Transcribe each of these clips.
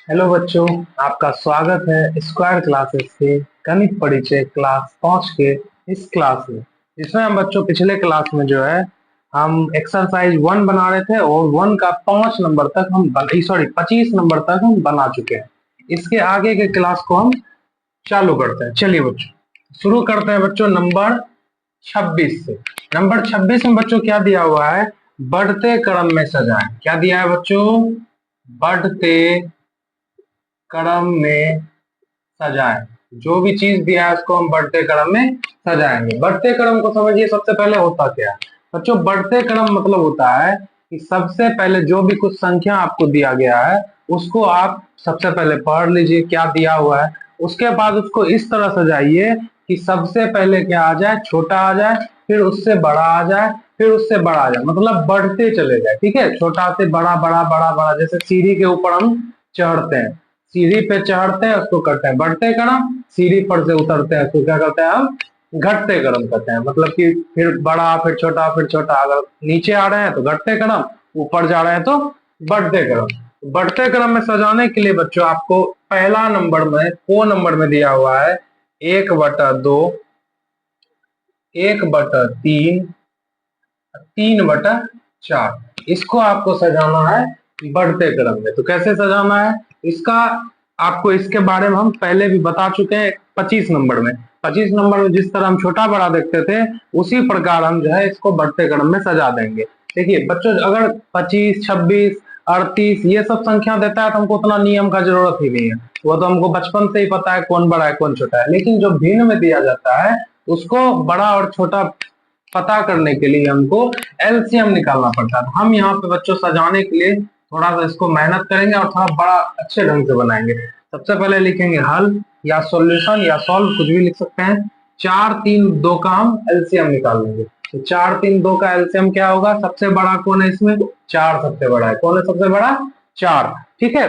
Hello बच्चों, आपका स्वागत है स्क्वायर क्लासेस के गणित परिचय क्लास 5 के इस क्लास में, जिसमें हम बच्चों पिछले क्लास में जो है हम एक्सरसाइज 1 बना रहे थे और 1 का 5 नंबर तक हम 25 नंबर तक हम बना चुके हैं। इसके आगे के क्लास को हम चालू करते हैं। चलिए बच्चों शुरू करते हैं बच्चों नंबर 26 से। नंबर 26 में बच्चों क्या दिया हुआ है? बढ़ते क्रम में सजाएं। क्या दिया है बच्चों? बढ़ते क्रम में सजाएं। जो भी चीज दिया है उसको हम बढ़ते क्रम में सजाएंगे। बढ़ते क्रम को समझिए, सबसे पहले होता क्या है बच्चों? बढ़ते क्रम मतलब होता है कि सबसे पहले जो भी कुछ संख्या आपको दिया गया है उसको आप सबसे पहले पढ़ लीजिए क्या दिया हुआ है। उसके बाद उसको इस तरह सजाइए कि सबसे पहले क्या आ जाए? छोटा आ जाए, फिर उससे बड़ा आ जाए, फिर उससे बड़ा आ जाए, मतलब बढ़ते चले जाए। ठीक है, छोटा से बड़ा, बड़ा बड़ा बड़ा, जैसे सीढ़ी के ऊपर हम चढ़ते हैं, सीढ़ी पे चढ़ते हैं उसको करते हैं बढ़ते क्रम, सीढ़ी पर से उतरते हैं उसको क्या करते हैं हम? घटते क्रम करते हैं। मतलब कि फिर बड़ा, फिर छोटा, फिर छोटा। अगर नीचे आ रहे हैं तो घटते क्रम, ऊपर जा रहे हैं तो बढ़ते क्रम। बढ़ते क्रम में सजाने के लिए बच्चों आपको पहला नंबर में को नंबर में दिया हुआ है 1/2, 1/3, 3/4। इसको आपको सजाना है बढ़ते क्रम में। तो कैसे सजाना है इसका आपको, इसके बारे में हम पहले भी बता चुके हैं 25 नंबर में। 25 नंबर में जिस तरह हम छोटा बड़ा देखते थे उसी प्रकार हम जो है इसको बढ़ते क्रम में सजा देंगे। देखिए बच्चों, अगर 25, 26, 38 ये सब संख्या देता है तो हमको उतना नियम का जरूरत ही नहीं है। वो तो हमको बचपन से ही पता है कौन बड़ा है कौन छोटा है। लेकिन जो भिन्न में दिया जाता है उसको बड़ा और छोटा पता करने के लिए हमको एलसीएम निकालना पड़ता है। हम यहाँ पे बच्चों सजाने के लिए थोड़ा सा इसको मेहनत करेंगे और थोड़ा बड़ा अच्छे ढंग से बनाएंगे। सबसे पहले लिखेंगे हल या सॉल्यूशन या सॉल्व, कुछ भी लिख सकते हैं। 4, 3, 2 का हम एलसीएम निकाल लेंगे। तो 4, 3, 2 का एलसीएम क्या होगा? सबसे बड़ा कौन है इसमें? 4 सबसे बड़ा है। कौन है सबसे बड़ा? 4। ठीक है,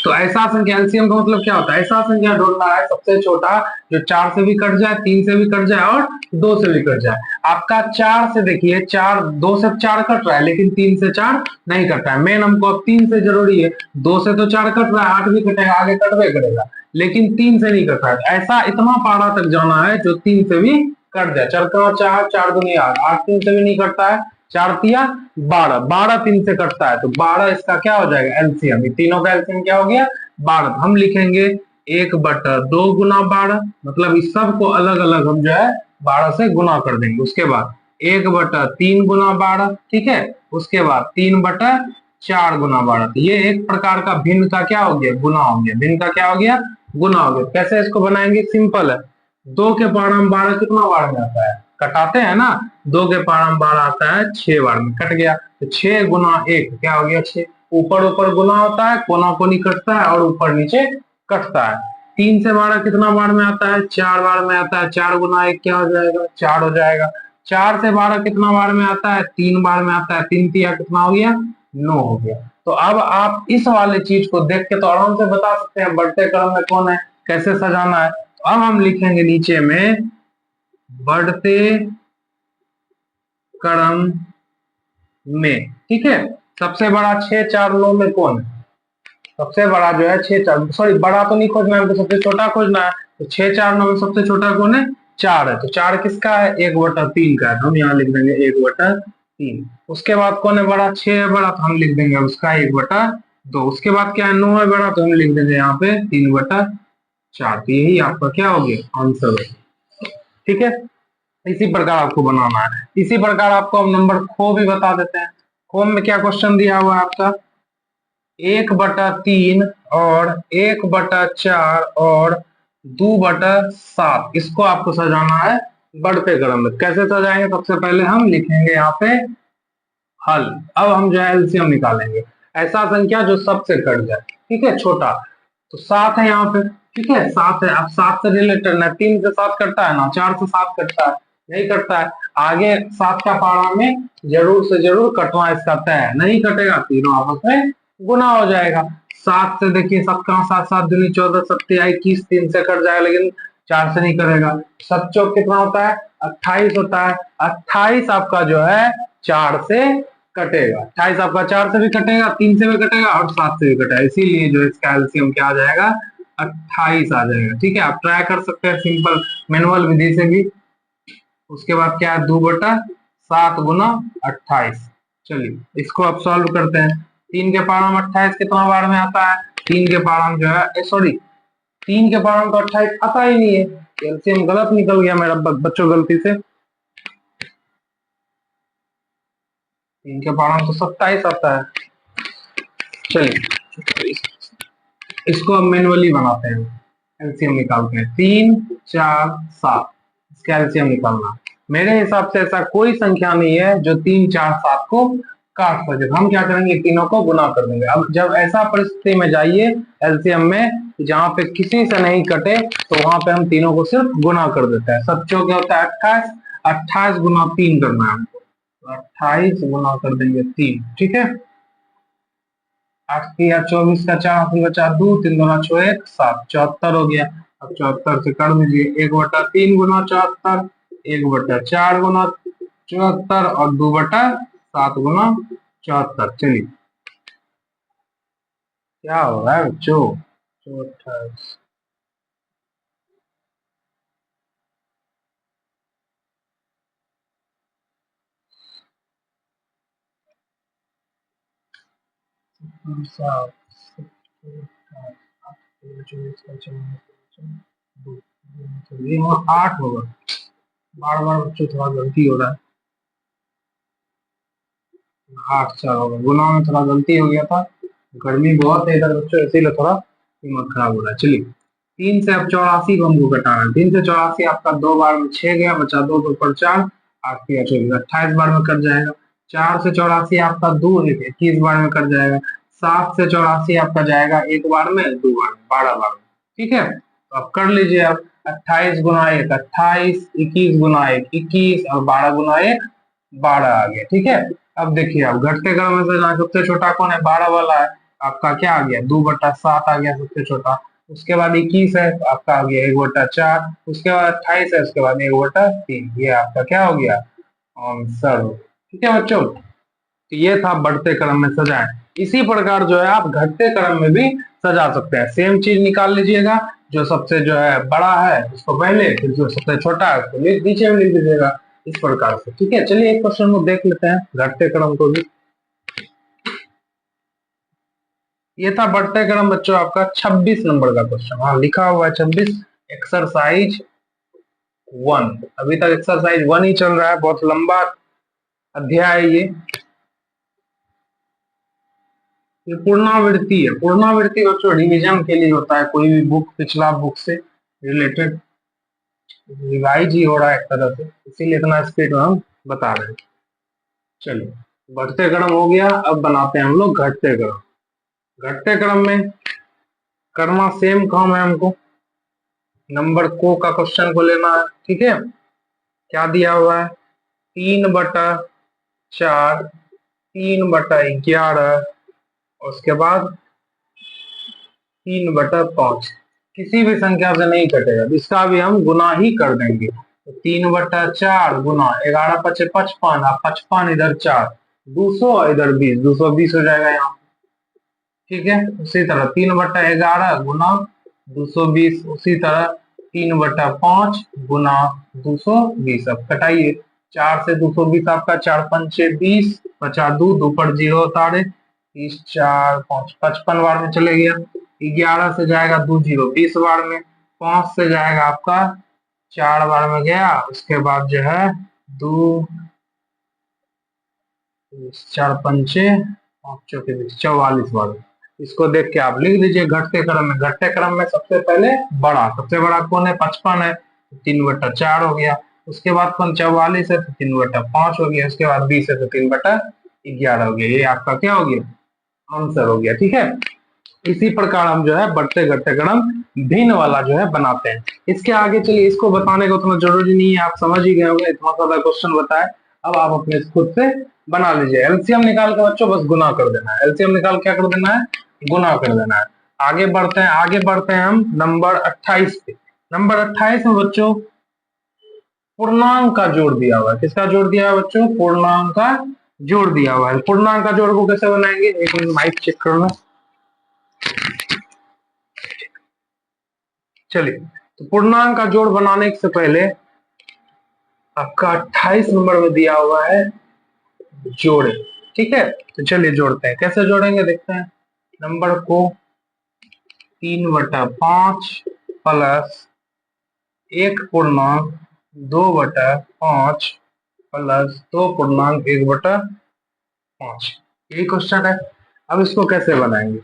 तो ऐसा संख्या एलसीएम का मतलब क्या होता है? ऐसा संख्या ढूंढना है सबसे छोटा जो 4 से भी कट जाए, 3 से भी कट जाए और 2 से भी कट जाए। आपका 4 से देखिए, 4 2 से 4 कट रहा है लेकिन 3 से 4 नहीं कट रहा है। मेन हमको अब 3 से जरूरी है। 2 से तो 4 कट रहा है, 8 भी कटेगा, आगे कटवे करेगा, लेकिन 3 से नहीं कट रहा है। ऐसा इतना पारा तक जाना है जो 3 से भी कट जाए। 4 का 4, 4 दूनी 8, 8 3 से भी नहीं कटता है। 4 तिया 12, 12 3 से कटता है तो 12 इसका क्या हो जाएगा? एलसीएम। तीनों का एलसीएम क्या हो गया? 12। हम लिखेंगे 1/2 गुना 12, मतलब इस सब को अलग अलग हम जो है 12 से गुना कर देंगे। उसके बाद 1/3 गुना 12, ठीक है। उसके बाद 3/4 गुना 12। तो ये एक प्रकार का भिन्न का क्या हो गया? गुना हो गया। भिन्न का क्या हो गया? गुना हो गया। कैसे इसको बनाएंगे? सिंपल है। 2 के पावर में 12 कितना बार में आता है? कटाते हैं ना। 2 के पावर में 12 आता है 6 बार में, कट गया। तो 6 गुना 1 क्या हो गया? 6। ऊपर ऊपर गुना होता है, कोना कोनी कटता है और ऊपर नीचे कटता है। 3 से 12 कितना बार में आता है? 4 बार में आता है। 4 गुना 1 क्या हो जाएगा? 4 हो जाएगा। 4 से 12 कितना बार में आता है? 3 बार में आता है। 3 तिया कितना हो गया? 9 हो गया। तो अब आप इस वाले चीज को देख के तो आराम से बता सकते हैं बढ़ते क्रम में कौन है, कैसे सजाना है। तो अब हम लिखेंगे नीचे में बढ़ते क्रम में, ठीक है। सबसे बड़ा 6, 4, 9 में कौन है? सबसे बड़ा जो है 6, 4, सॉरी बड़ा तो नहीं खोजना है, हमको सबसे छोटा खोजना है। तो 6, 4, 9 में सबसे छोटा कौन है? 4 है। तो 4 किसका है? 1/3 का है। हम यहाँ लिख देंगे 1/3। उसके बाद कौन है बड़ा? 6 है बड़ा, तो हम लिख देंगे उसका 1/2। उसके बाद क्या है? 9 है बड़ा, तो हम लिख देंगे यहाँ पे 3/4। तो यही आपका क्या हो गया? आंसर है। ठीक है, इसी प्रकार आपको बनाना है। इसी प्रकार आपको हम नंबर खो भी बता देते हैं। खो में क्या क्वेश्चन दिया हुआ है आपका? 1/3 और 1/4 और 2/7, इसको आपको सजाना है बढ़ते क्रम में। कैसे सजाएंगे? सबसे पहले हम लिखेंगे यहाँ पे हल। अब हम जो है एलसीएम निकालेंगे। ऐसा संख्या जो सबसे कट जाए, ठीक है, छोटा। तो 7 है यहाँ पे, ठीक है, 7 है। अब 7 से रिलेटेड ना 3 से 7 कटता है ना 4 से 7 कटता है, नहीं कटता है। आगे 7 का पारा में जरूर से जरूर कटना इसका तय है, नहीं कटेगा तीनों आपस में गुना हो जाएगा। 7 से देखिए 7 का 7, 7 दूनी 14, 7 21, 3 से कट जाएगा लेकिन 4 से नहीं करेगा। 7 चौक कितना होता है? 28 होता है। 28 आपका जो है 4 से कटेगा। 28 आपका 4 से भी कटेगा, 3 से भी कटेगा और 7 से भी कटेगा, इसीलिए जो इसका एलसीएम क्या आ जाएगा, 28 आ जाएगा। ठीक है, आप ट्राई कर सकते हैं सिंपल मैनुअल विधि से भी। उसके बाद क्या है, 2/7 गुना 28। चलिए इसको अब सॉल्व करते हैं। 3 के पावर में 28 कितना बार में आता है, 3 के पावर में जो है सॉरी 3 के पावर में तो 28 आता ही नहीं है, एलसीएम गलत निकल गया मेरा बच्चों गलती से। 3 के पावर में तो 27 आता है। चलिए इसको अब मैनुअली बनाते हैं, एलसीएम निकालते हैं। 3 4 7 इसका एलसीएम निकालना। मेरे हिसाब से ऐसा कोई संख्या नहीं है जो 3 4 7 को काट सके। हम क्या करेंगे, तीनों को गुना कर देंगे। अब जब ऐसा परिस्थिति में जाइए एलसीएम में जहां पे किसी से नहीं कटे, तो वहां पे हम तीनों को सिर्फ गुना कर देते हैं। सच्चों क्या होता है 28, 28 गुना 3 करना है हमको, 28 गुना कर देंगे 3। ठीक है, 8 या 24 का 4 हाथी बचा 2, 3 गुना 6 1 7, 74 हो गया। अब 74 से कर दीजिए 1/3 गुना 74, 1/4 गुना 74 और 2/7 गुना 74। चलिए क्या हो रहा है बच्चों, 28 8 होगा। बार बार बच्चों थोड़ा गलती हो रहा है, 8 4 होगा, गुना में थोड़ा गलती हो गया था। गर्मी बहुत है इधर बच्चों, इसीलिए थोड़ा दिमाग खराब हो रहा है। चलिए 3 से अब 84 को हमको घटाना है। 3 से 84 आपका 2 बार में 6 गया, बचा 2 2 पर 4, 8 या 24 28 बार में कट जाएगा। 4 से 84 आपका 2 21 बार में कट जाएगा। 7 से 84 आपका जाएगा 1 बार में, 2 बार में, 12 बार में। ठीक है, तो आप कर लीजिए। अब 28 गुना 1 28, 21 गुना 1 21 और 12 गुना 1 12 आ गया। ठीक है, अब देखिए आप घटते क्रम में से सबसे छोटा कौन है, 12 वाला है, आपका क्या आ गया 2/7 आ गया सबसे छोटा। उसके बाद 21 है, आपका आ गया 1/4। उसके बाद 28 है, उसके बाद 1/3। ये आपका क्या हो गया, आंसर। ठीक है बच्चों, तो ये था बढ़ते क्रम में सजाएं। इसी प्रकार जो है आप घटते क्रम में भी सजा सकते हैं। सेम चीज निकाल लीजिएगा, जो सबसे जो है बड़ा है उसको पहले, फिर जो सबसे छोटा है उसको नीचे में लिख दीजिएगा, इस प्रकार से। ठीक है, चलिए एक क्वेश्चन को देख लेते हैं घटते क्रम को भी। ये था बढ़ते क्रम बच्चों आपका 26 नंबर का क्वेश्चन। हाँ लिखा हुआ है 26, एक्सरसाइज 1। अभी तक एक्सरसाइज 1 ही चल रहा है, बहुत लंबा अध्याय है ये पूर्णावृत्ति है। पूर्णावृत्ति बच्चों रिवीजन के लिए होता है, कोई भी बुक पिछला बुक से रिलेटेड रिवाइज ही हो रहा है एक तरह से, इसीलिए इतना स्पीड में हम बता रहे हैं। चलिए बढ़ते क्रम हो गया, अब बनाते हैं हम लोग घटते क्रम। घटते क्रम में करना सेम काम है हमको, नंबर को का क्वेश्चन को लेना है। ठीक है, क्या दिया हुआ है, 3/4 3/11, उसके बाद 3/5। किसी भी संख्या से नहीं कटेगा, इसका भी हम गुना ही कर देंगे। तो 3/4 गुना 11 5 55, 55 इधर 4, 200 इधर 20, 220 हो जाएगा यहाँ। ठीक है, उसी तरह 3/11 गुना 220, उसी तरह 3/5 गुना 220। अब कटाइए, 4 से 220 आपका 4 5 20, बचा 2 2 पर 0 उतारे, 30 4 5 55 बार में चले गया। 11 से जाएगा 2 0 20 बार में, 5 से जाएगा आपका 4 बार में गया, उसके बाद जो है 2 4 पंचे 44 बार में। इसको देख के आप लिख दीजिए घटते क्रम में। घटते क्रम में सबसे पहले बड़ा, सबसे बड़ा कौन है, 55 है, 3/4 हो गया। उसके बाद कौन 44 है, तो 3/5 हो गया। उसके बाद 20 है, तो 3/11 हो गया। ये आपका क्या हो गया, आंसर हो गया। ठीक है, इसी प्रकार हम जो है बढ़ते घटते क्रम भिन्न वाला जो है बनाते हैं। इसके आगे चलिए, इसको बताने का उतना जरूरी नहीं है, आप समझ ही गए होंगे, इतना सारा क्वेश्चन बताया। अब आप अपने खुद से बना लीजिए। एलसीएम निकाल के बच्चों बस गुना कर देना है, एलसीएम निकाल क्या कर देना है, गुना कर देना है। आगे बढ़ते हैं हम नंबर 28 पे। नंबर 28 में बच्चों पूर्णांक का जोड़ दिया हुआ है। किसका जोड़ दिया है बच्चों, पूर्णांक का जोड़ दिया हुआ है। पूर्णांक का जोड़ को कैसे बनाएंगे, एक मिनट माइक चेक करना। चलिए, तो पूर्णांक का जोड़ बनाने से पहले आपका 28 नंबर में दिया हुआ है जोड़े, ठीक है। तो चलिए जोड़ते हैं, कैसे जोड़ेंगे देखते हैं। नंबर को 3/5 प्लस 1 पूर्णांक 2/5 प्लस 2 पूर्णांक 1/5, यही क्वेश्चन है। अब इसको कैसे बनाएंगे,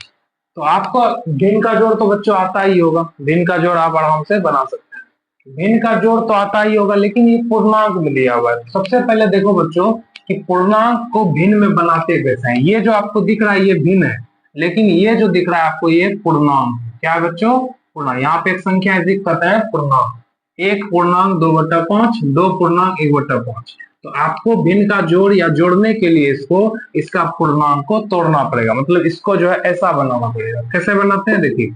तो आपको भिन्न का जोड़ तो बच्चों आता ही होगा, भिन्न का जोड़ आप आराम से बना सकते हैं। भिन्न का जोड़ तो आता ही होगा, लेकिन ये पूर्णांक में दिया हुआ है। सबसे पहले देखो बच्चों कि पूर्णांक को भिन्न में बनाते कैसे हैं। ये जो आपको दिख रहा है ये भिन्न है, लेकिन ये जो दिख रहा है आपको ये पूर्णांक, क्या है बच्चों, पूर्णांक। यहाँ पे एक संख्या दिक्कत है पूर्णांक, 1 पूर्णांक 2/5, 2 पूर्णांक 1/5। तो आपको भिन्न का जोड़ या जोड़ने के लिए इसको, इसका पूर्णांक को तोड़ना पड़ेगा, मतलब इसको जो है ऐसा बनाना पड़ेगा। कैसे बनाते हैं देखिए,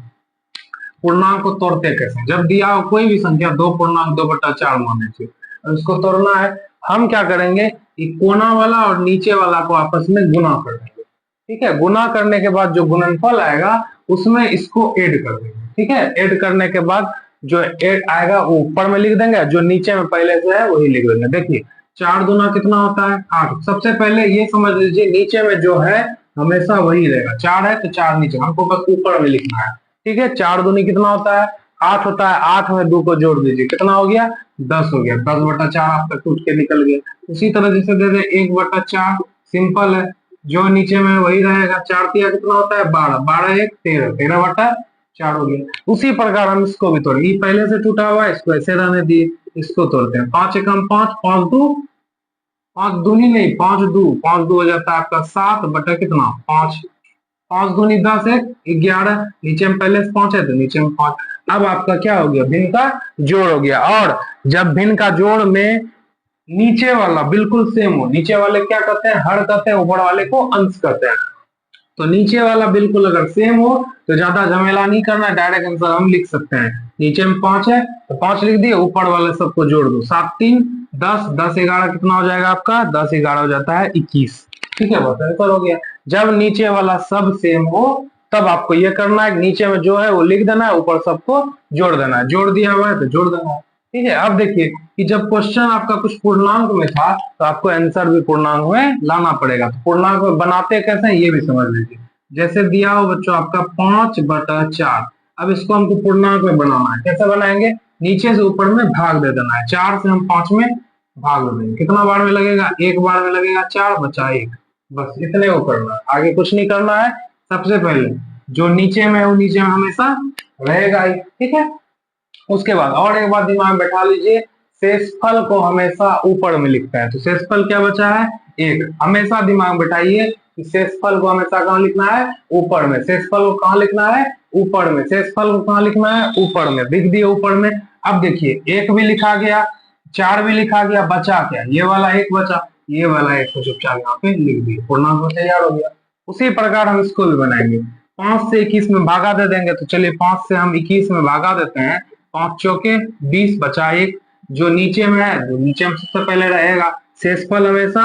पूर्णांक को तोड़ते कैसे, जब दिया हो कोई भी संख्या 2 पूर्णांक 2/4 मान लीजिए, और इसको तोड़ना है, हम क्या करेंगे कि कोना वाला और नीचे वाला को आपस में गुना कर देंगे, ठीक है। गुना करने के बाद जो गुणनफल आएगा उसमें इसको ऐड कर देंगे, ठीक है। ऐड करने के बाद जो ऐड आएगा वो ऊपर में लिख देंगे, जो नीचे में पहले से है वही लिख देंगे। देखिए 4 दूना कितना होता है 8। सबसे पहले ये समझ लीजिए नीचे में जो है हमेशा वही रहेगा, 4 है तो 4 नीचे, हमको बस ऊपर में लिखना है, ठीक है। 4 दूनी कितना होता है 8 होता है, 8 में 2 को जोड़ दीजिए, कितना हो गया 10 हो गया, 10/4 आपका टूट के निकल गया। उसी तरह जैसे दे दे 1/4, सिंपल है, जो नीचे में वही रहेगा। 4 तिया कितना होता है 12, 12 1 13, 13/4 हो गया। उसी प्रकार हम इसको भी तोड़े, ये पहले से टूटा हुआ है इसको ऐसे रहने दिए, इसको तोड़ते हैं। 5 एकम 5, 5 दू 5 दूनी नहीं 5 दू, 5 दू हो जाता है आपका 7 बटा कितना 5, 5 दूनी 10 1 11, नीचे में पहले से 5 है तो नीचे में 5। अब आपका क्या हो गया, भिन्न का जोड़ हो गया। और जब भिन्न का जोड़ में नीचे वाला बिल्कुल सेम हो, नीचे वाले क्या कहते हैं हर कहते हैं, ऊपर वाले को अंश कहते हैं। तो नीचे वाला बिल्कुल अगर सेम हो तो ज्यादा झमेला नहीं करना, डायरेक्ट आंसर हम लिख सकते हैं। नीचे में 5 है तो 5 लिख दिए, ऊपर वाले सबको जोड़ दो, 7 3 10, 10 11 कितना हो जाएगा आपका 10 11 हो जाता है 21, ठीक है, बस आंसर हो गया। जब नीचे वाला सब सेम हो तब आपको ये करना है, नीचे में जो है वो लिख देना है, ऊपर सबको जोड़ देना है, जोड़ दिया हुआ है तो जोड़ देना है, ठीक है। अब देखिए कि जब क्वेश्चन आपका कुछ पूर्णांक में था तो आपको आंसर भी पूर्णांक में लाना पड़ेगा। तो पूर्णांक में बनाते कैसे हैं ये भी समझ लीजिए। जैसे दिया हो बच्चों आपका 5/4, अब इसको हमको पूर्णांक में बनाना है, कैसे बनाएंगे, नीचे से ऊपर में भाग दे देना है, 4 से हम 5 में भाग दे देंगे, कितना बार में लगेगा एक बार में लगेगा, 4 बचा 1, बस इतने को करना है, आगे कुछ नहीं करना है। सबसे पहले जो नीचे में है वो नीचे में हमेशा रहेगा ही, ठीक है। उसके बाद और एक बात दिमाग में बैठा लीजिए, शेषफल को हमेशा ऊपर में लिखता है, तो शेषफल क्या बचा है 1, हमेशा दिमाग में बैठाइए कि शेषफल को हमेशा कहाँ लिखना है ऊपर में, शेषफल को कहाँ लिखना है ऊपर में, शेषफल को कहाँ लिखना है ऊपर में, लिख दिए ऊपर में। अब देखिए 1 भी लिखा गया, 4 भी लिखा गया, बचा क्या, ये वाला 1 बचा, ये वाला 1 को चुपचाप यहाँ पे लिख दिए, पूर्णांक तैयार हो गया। उसी प्रकार हम इसको भी बनाएंगे, 5 से 21 में भागा दे देंगे, तो चलिए 5 से हम 21 में भागा देते हैं, 5 चौके 20 बचा 1, जो नीचे में है जो नीचे में सबसे पहले रहेगा, शेषफल हमेशा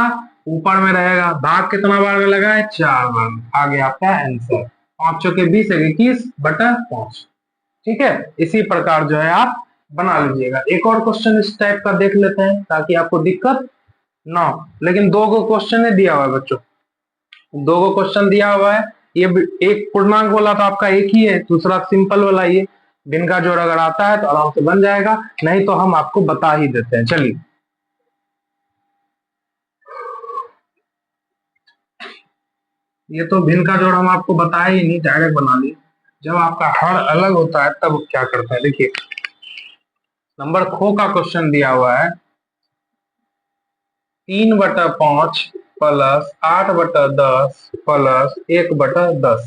ऊपर में रहेगा, भाग कितना बार में लगा है 4 बार में, आ गया आपका आंसर 5 चौके 20 21/5, ठीक है। इसी प्रकार जो है आप बना लीजिएगा। एक और क्वेश्चन इस टाइप का देख लेते हैं ताकि आपको दिक्कत ना हो, लेकिन 2 को क्वेश्चन दिया हुआ है बच्चों, 2 को क्वेश्चन दिया हुआ है, ये एक पूर्णांक वाला तो आपका एक ही है, दूसरा सिंपल वाला, ये भिन्न का जोड़ अगर आता है तो आराम से बन जाएगा, नहीं तो हम आपको बता ही देते हैं। चलिए ये तो भिन्न का जोड़ हम आपको बताया ही नहीं, डायरेक्ट बना लिए। जब आपका हर अलग होता है तब क्या करते हैं, देखिए नंबर खो का क्वेश्चन दिया हुआ है, 3/5 प्लस 8/10 प्लस 1/10,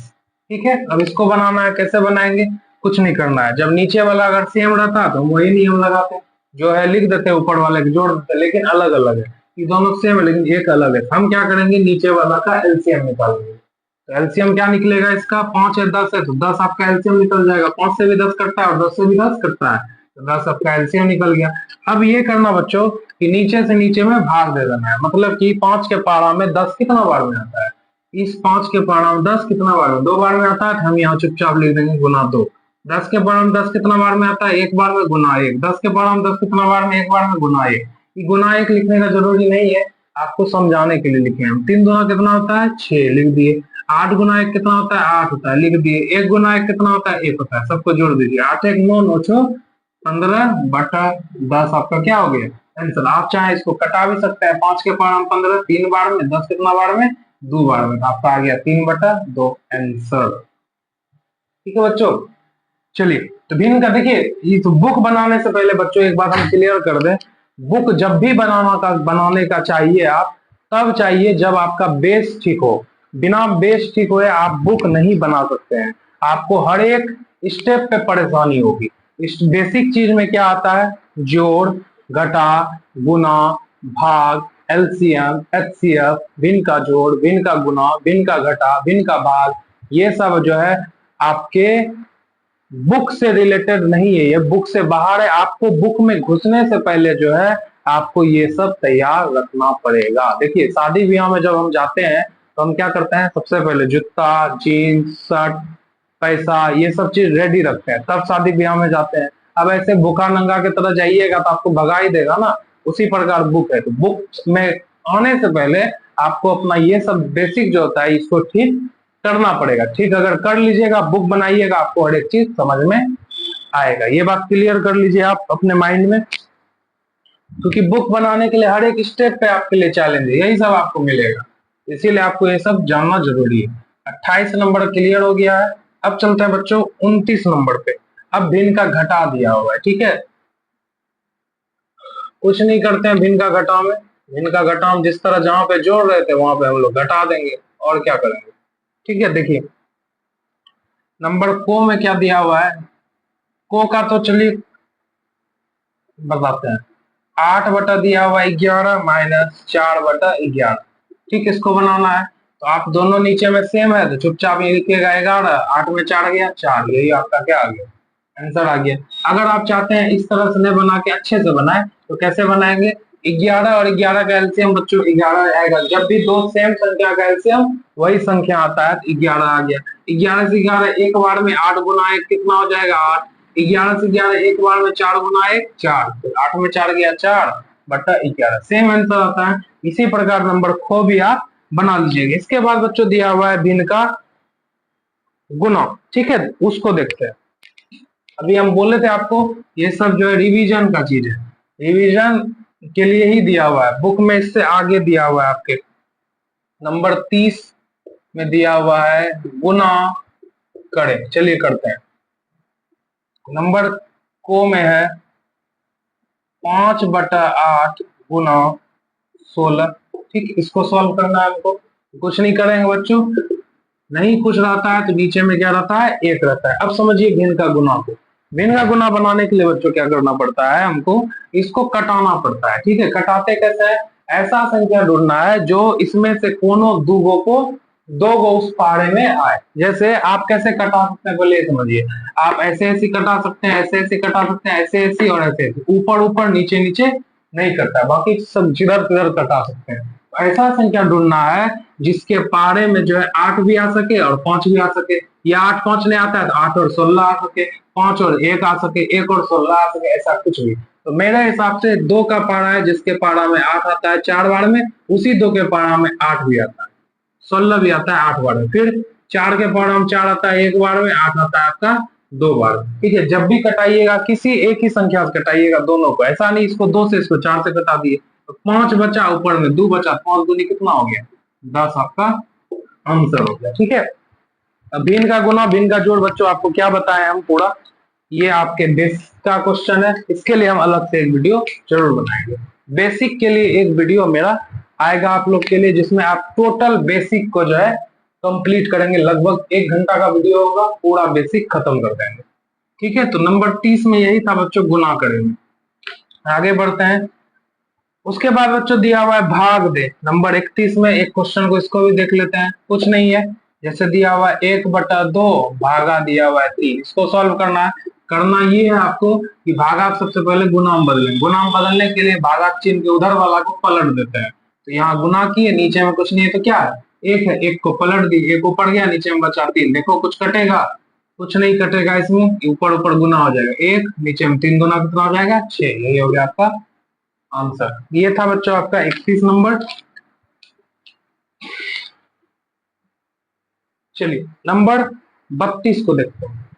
ठीक है। अब इसको बनाना है, कैसे बनाएंगे, कुछ नहीं करना है, जब नीचे वाला अगर सेम रहता तो हम वही नियम लगाते, जो है लिख देते ऊपर वाले को जोड़ देते, लेकिन अलग अलग है, ये दोनों सेम है लेकिन एक अलग है। हम क्या करेंगे, नीचे वाला का एलसीएम निकालेंगे, तो एलसीएम क्या निकलेगा इसका, 5 है 10 है तो 10 आपका एलसीएम निकल जाएगा, 5 से भी 10 कटता है और 10 से भी 10 कटता है, 10 आपका एलसीएम निकल गया। अब ये करना बच्चों कि नीचे से नीचे में भाग दे देना है, मतलब कि 5 के पारा में 10 कितना बार में आता है, इस 5 के पारा में 10 कितना बार में, 2 बार में आता है, तो हम यहाँ चुपचाप लिख देंगे गुना 2। 10 के पारा में 10 कितना बार में आता है, एक बार में गुना 1। 10 के पारा में 10 कितना बार में, एक बार में गुना 1। ये गुना 1 लिखने का जरूरी नहीं है, आपको समझाने के लिए लिखे हम। 3 गुना कितना होता है, 6 लिख दिए। 8 गुना 1 कितना होता है, 8 होता है, लिख दिए। 1 गुना 1 कितना होता है, 1 होता है, सबको जोड़ दीजिए। 8 1 9 9 6 15/10 आपका क्या हो गया, आंसर। आप चाहे इसको कटा भी सकते हैं, 5 के पावर में 15 3 बार में, 10 कितना बार में, 2 बार में, आपका आ गया 3/2 आंसर। ठीक है बच्चों, चलिए तो भिन्न का देखिए, ये तो बुक बनाने से पहले बच्चों एक बात हम क्लियर कर दें, बुक जब भी बनाने का चाहिए आप तब चाहिए जब आपका बेस ठीक हो। बिना बेस ठीक हुए आप बुक नहीं बना सकते हैं, आपको हर एक स्टेप पे परेशानी होगी। इस बेसिक चीज में क्या आता है, जोड़, घटा, गुना, भाग, एलसीएम, एचसीएफ, भिन्न का जोड़, भिन्न का गुना, भिन्न का घटा, भिन्न का भाग, ये सब जो है आपके बुक से रिलेटेड नहीं है, ये बुक से बाहर है। आपको बुक में घुसने से पहले जो है आपको ये सब तैयार रखना पड़ेगा। देखिए शादी ब्याह में जब हम जाते हैं तो हम क्या करते हैं, सबसे पहले जूता, जीन्स, शर्ट, पैसा, ये सब चीज रेडी रखते हैं, तब शादी ब्याह में जाते हैं। अब ऐसे भूखा नंगा की तरह जाइएगा तो आपको भगा ही देगा ना, उसी प्रकार बुक है। तो बुक में आने से पहले आपको अपना ये सब बेसिक जो होता है इसको ठीक करना पड़ेगा। ठीक अगर कर लीजिएगा, बुक बनाइएगा, आपको हर एक चीज समझ में आएगा। ये बात क्लियर कर लीजिए आप अपने माइंड में, क्योंकि बुक बनाने के लिए हर एक स्टेप पे आपके लिए चैलेंज है, यही सब आपको मिलेगा, इसीलिए आपको ये सब जानना जरूरी है। 28 नंबर क्लियर हो गया है। अब चलते हैं बच्चों 29 नंबर पे। अब भिन्न का घटा दिया हुआ है, ठीक है, कुछ नहीं करते हैं भिन्न का घटा में। भिन्न का घटा हम जिस तरह जहां पे जोड़ रहे थे वहां पे हम लोग घटा देंगे, और क्या करेंगे। ठीक है, देखिए नंबर को में क्या दिया हुआ है, को का तो चलिए बताते हैं। 8 दिया हुआ 11 माइनस 4/11। ठीक, इसको बनाना है तो आप दोनों नीचे में सेम है तो चुपचाप ये लिखिएगा 11, 8 में 4 गया 4, यही आपका क्या आ गया, आंसर आ गया। अगर आप चाहते हैं इस तरह से नहीं बना के अच्छे से बनाए तो कैसे बनाएंगे, 11 और 11 का एलसीएम बच्चों 11 आएगा। जब भी दो सेम संख्या का एलसीएम वही संख्या आता है तो 11 आ गया। 11 से 11 एक बार में 8 गुना 1 कितना हो जाएगा 8। 11 से 11 एक बार में 4 गुना 1 4, तो 8 में 4 गया 4/11, सेम आंसर आता है। इसी प्रकार नंबर खो भी आप बना लीजिएगा। इसके बाद बच्चों दिया हुआ है भिन्न का गुना, ठीक है, उसको देखते हैं। अभी हम बोले थे आपको ये सब जो है रिवीजन का चीज है, रिवीजन के लिए ही दिया हुआ है बुक में। इससे आगे दिया हुआ है आपके नंबर 30 में दिया हुआ है गुना करें। चलिए करते हैं। नंबर को में है 5/8 गुना 16। ठीक, इसको सॉल्व करना है हमको। कुछ नहीं करेंगे बच्चों, नहीं कुछ रहता है तो नीचे में क्या रहता है, 1 रहता है। अब समझिए भिन्न का गुना को। भिन्न का गुना बनाने के लिए बच्चों क्या करना पड़ता है, हमको इसको कटाना पड़ता है। ठीक है, कटाते कैसे है, ऐसा संख्या ढूंढना है जो इसमें से कोनो दो गो उस पारे में आए। जैसे आप कैसे कटा सकते हैं बोले समझिए, आप ऐसे ऐसे कटा सकते हैं, ऐसे ऐसे कटा सकते हैं, ऐसे ऐसे और ऐसे ऐसे, ऊपर ऊपर नीचे नीचे नहीं करता, बाकी सब जिधर तिधर कटा सकते हैं। ऐसा संख्या ढूंढना है जिसके पारे में जो है 8 भी आ सके और 5 भी आ सके, या 8 5 नहीं आता है तो 8 और 16 आ सके, 5 और 1 आ सके, 1 और 16 आ सके, ऐसा कुछ भी। तो मेरे हिसाब से 2 का पारा है जिसके पारा में 8 आता है 4 बार में, उसी 2 के पारा में 8 भी आता है, 16 भी आता है 8 बार में। फिर 4 के पारा में 4 आता है 1 बार में, 8 आता है आपका 2 बार। ठीक है, जब भी कटाइएगा किसी एक ही संख्या से कटाइएगा दोनों को, ऐसा नहीं इसको 2 से इसको 4 से कटा दिए तो 5 बचा, ऊपर में 2 बचा, 5 दूनी कितना हो गया 10, आपका आंसर हो गया। ठीक है, अब भिन्न का गुना भिन्न का जोड़ बच्चों आपको क्या बताएं हम पूरा, ये आपके बेसिक का क्वेश्चन है, इसके लिए हम अलग से एक वीडियो जरूर बनाएंगे। बेसिक के लिए एक वीडियो मेरा आएगा आप लोग के लिए जिसमें आप टोटल बेसिक को जो है कंप्लीट करेंगे। लगभग 1 घंटा का वीडियो होगा, पूरा बेसिक खत्म कर देंगे। ठीक है, तो नंबर 30 में यही था बच्चों, गुना करेंगे। आगे बढ़ते हैं। उसके बाद बच्चों दिया हुआ है भाग दे। नंबर 31 में एक क्वेश्चन को इसको भी देख लेते हैं, कुछ नहीं है, जैसे दिया हुआ है 1/2 भागा दिया हुआ है 3, इसको सॉल्व करना है। करना ये है आपको कि भागाक सबसे पहले गुना में बदलेंगे। गुना में बदलने के लिए भागाक चिन्ह के उधर वाला को पलट देते हैं। तो यहाँ गुना किए, नीचे में कुछ नहीं है तो क्या है, एक है, एक को पलट दी, एक ऊपर गया, नीचे में बचा 3। देखो कुछ कटेगा, कुछ नहीं कटेगा इसमें, ऊपर ऊपर गुना हो जाएगा 1, नीचे में 3 गुना कितना हो जाएगा 6। यही हो गया आपका आंसर। ये था बच्चों आपका 31 नंबर। चलिए नंबर 32 को देखते हैं,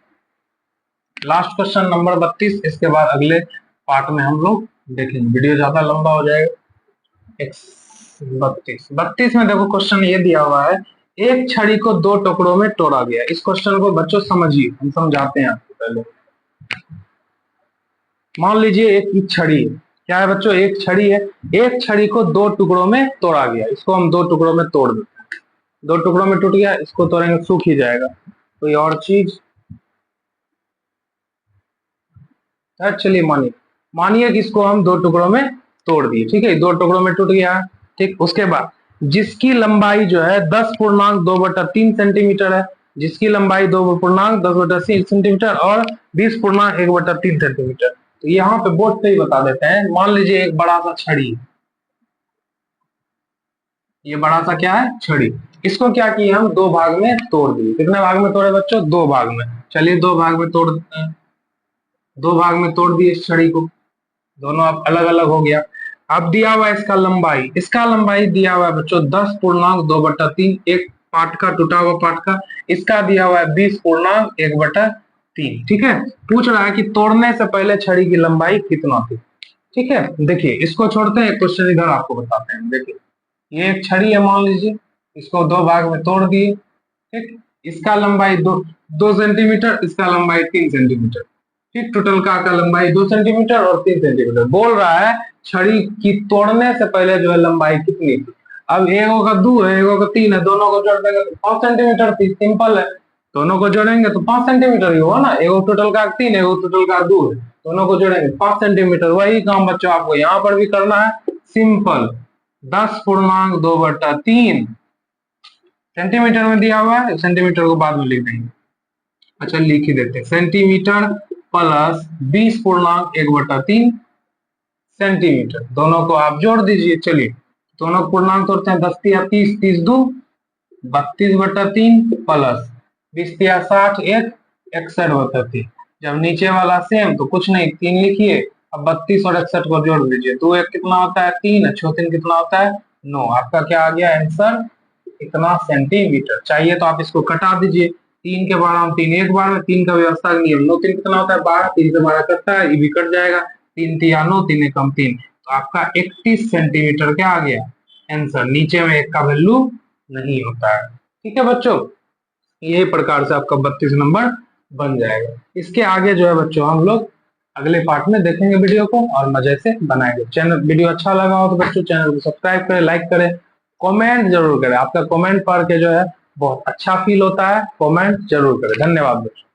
लास्ट क्वेश्चन नंबर 32। इसके बाद अगले पार्ट में हम लोग देखेंगे, वीडियो ज्यादा लंबा हो जाएगा। 32 में देखो क्वेश्चन ये दिया हुआ है, एक छड़ी को 2 टुकड़ों में तोड़ा गया। इस क्वेश्चन को बच्चों समझिए, हम समझाते हैं आपको। पहले मान लीजिए एक छड़ी है, क्या है बच्चों, एक छड़ी है, एक छड़ी को 2 टुकड़ों में तोड़ा गया। इसको हम 2 टुकड़ों में तोड़ देते हैं, 2 टुकड़ों में टूट गया, इसको तोड़ेंगे सूख ही जाएगा। कोई और चीज, चलिए मानिए कि इसको हम 2 टुकड़ों में तोड़ दिए, ठीक है, 2 टुकड़ों में टूट गया। ठीक, उसके बाद जिसकी लंबाई जो है 10.2/3 सेंटीमीटर है, जिसकी लंबाई 2.10/3 सेंटीमीटर और 20.1/3 सेंटीमीटर। तो यहाँ पे बोर्ड पे ही बता देते हैं। मान लीजिए एक बड़ा सा छड़ी है, ये बड़ा सा क्या है, छड़ी। इसको क्या किया हम 2 भाग में तोड़ दिए। कितने भाग में तोड़े बच्चों, 2 भाग में। चलिए 2 भाग में तोड़ देते हैं, 2 भाग में तोड़ दिए इस छड़ी को, दोनों अब अलग अलग हो गया। अब दिया हुआ है इसका लंबाई, इसका लंबाई दिया हुआ है बच्चों 10.2/3, एक पार्ट का, टूटा हुआ पार्ट का। इसका दिया हुआ है 20.1/3। ठीक है, पूछ रहा है कि तोड़ने से पहले छड़ी की लंबाई कितना थी। ठीक है, देखिए इसको छोड़ते हैं, क्वेश्चन इधर आपको बताते हैं। देखिए ये एक छड़ी है, मान लीजिए, इसको 2 भाग में तोड़ दिए। ठीक, इसका लंबाई 2 सेंटीमीटर, इसका लंबाई 3 सेंटीमीटर। ठीक, टोटल का लंबाई 2 सेंटीमीटर और 3 सेंटीमीटर। बोल रहा है छड़ी की तोड़ने से पहले जो है लंबाई कितनी थी। अब एगो का 2 है, एगो का 3 है, दोनों को जोड़ देंगे तो 5 सेंटीमीटर थी। सिंपल है, दोनों को जोड़ेंगे तो 5 सेंटीमीटर ही होगा ना। एगो टोटल का 3, एगो टोटल का 2 है, दोनों को जोड़ेंगे 5 सेंटीमीटर। वही काम बच्चों आपको यहाँ पर भी करना है, सिंपल। 10.2/3 सेंटीमीटर में दिया हुआ है, सेंटीमीटर को बाद में लिख देंगे। अच्छा लिख ही देते हैं, सेंटीमीटर प्लस 20.1/3 सेंटीमीटर, दोनों को आप जोड़ दीजिए। चलिए दोनों पूर्णांक तोड़ते हैं, 10 या 30, 30 2 32/3 प्लस 20 या 60, 61/3। जब नीचे वाला सेम तो कुछ नहीं, 3 लिखिए। अब 32 और 61 को जोड़ दीजिए, 2 1 कितना होता है 3, 6 3 कितना होता है 9। आपका क्या आ गया आंसर, इतना सेंटीमीटर। चाहिए तो आप इसको कटा दीजिए, 3 के बार हम 3 एक बार में, 3 का व्यवस्था नियम, 9 3 कितना होता है 12, 3 से 12 कटता है, ये भी कट जाएगा, 3 3 9, 3 1 3। तो आपका 31 सेंटीमीटर क्या आ गया आंसर, नीचे में 1 का वैल्यू नहीं होता है। ठीक है बच्चों, यही प्रकार से आपका 32 नंबर बन जाएगा। इसके आगे जो है बच्चों हम लोग अगले पार्ट में देखेंगे वीडियो को और मजे से बनाएंगे। चैनल वीडियो अच्छा लगा हो तो बच्चों चैनल को सब्सक्राइब करें, लाइक करें, कमेंट जरूर करें। आपका कमेंट पढ़ के जो है बहुत अच्छा फील होता है, कमेंट जरूर करें। धन्यवाद बच्चों।